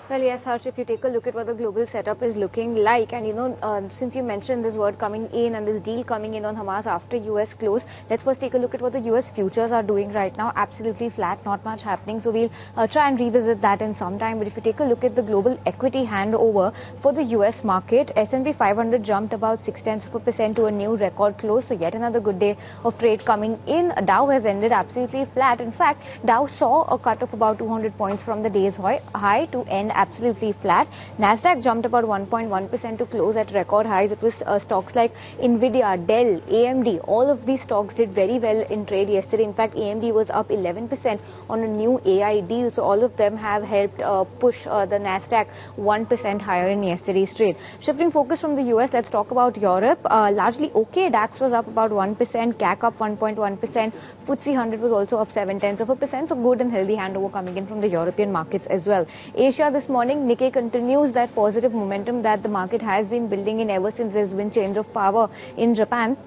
Well, yes, Harsh, if you take a look at what the global setup is looking like, and since you mentioned this word coming in and this deal coming in on Hamas after US close, let's first take a look at what the US futures are doing right now. Absolutely flat, not much happening. So we'll try and revisit that in some time. But if you take a look at the global equity handover for the US market, S&P 500 jumped about 0.6% to a new record close. So yet another good day of trade coming in. Dow has ended absolutely flat. In fact, Dow saw a cut of about 200 points from the day's high to end absolutely flat. Nasdaq jumped about 1.1% to close at record highs. It was stocks like Nvidia, Dell, AMD. All of these stocks did very well in trade yesterday. In fact, AMD was up 11% on a new AI deal. So all of them have helped push the Nasdaq 1% higher in yesterday's trade. Shifting focus from the US, let's talk about Europe. Largely okay. DAX was up about 1%, CAC up 1.1%, FTSE 100 was also up 0.7%. So good and healthy handover coming in from the European markets as well. Asia this morning, Nikkei continues that positive momentum that the market has been building in ever since there's been change of power in Japan.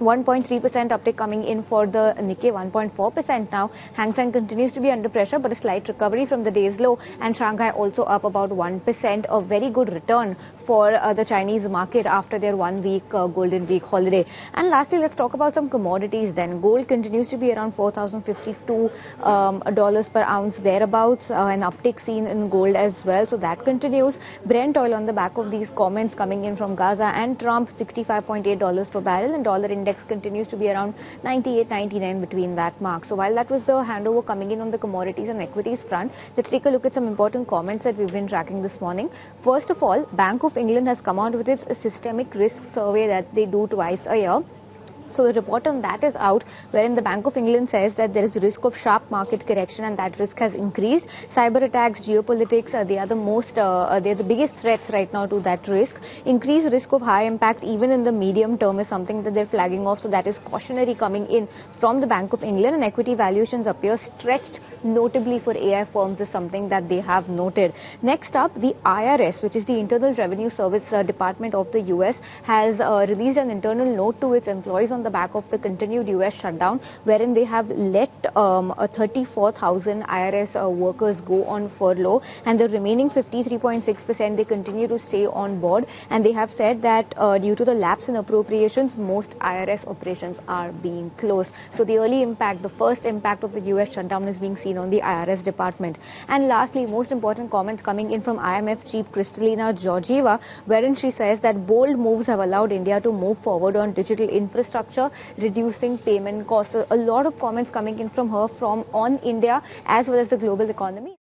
1.3% uptick coming in for the Nikkei, 1.4% now. Hang Seng continues to be under pressure, but a slight recovery from the day's low, and Shanghai also up about 1%. A very good return for the Chinese market after their 1 week Golden Week holiday. And lastly, let's talk about some commodities then. Gold continues to be around $4,052 per ounce thereabouts, an uptick seen in gold as well. So that continues. Brent oil on the back of these comments coming in from Gaza and Trump, $65.8 per barrel, and dollar index continues to be around 98-99 between that mark. So while that was the handover coming in on the commodities and equities front, let's take a look at some important comments that we've been tracking this morning. First of all, Bank of England has come out with its systemic risk survey that they do twice a year. So the report on that is out, wherein the Bank of England says that there is a risk of sharp market correction and that risk has increased. Cyber attacks, geopolitics, they are the biggest threats right now to that risk. Increased risk of high impact even in the medium term is something that they're flagging off. So that is cautionary coming in from the Bank of England, and equity valuations appear stretched notably for AI firms is something that they have noted. Next up, the IRS, which is the Internal Revenue Service Department of the US, has released an internal note to its employees on the back of the continued US shutdown, wherein they have let 34,000 IRS workers go on furlough, and the remaining 53.6% they continue to stay on board, and they have said that due to the lapse in appropriations, most IRS operations are being closed. So the early impact, the first impact of the US shutdown is being seen on the IRS department. And lastly, most important comments coming in from IMF chief Kristalina Georgieva, wherein she says that bold moves have allowed India to move forward on digital infrastructure, reducing payment costs. So a lot of comments coming in from her on India as well as the global economy.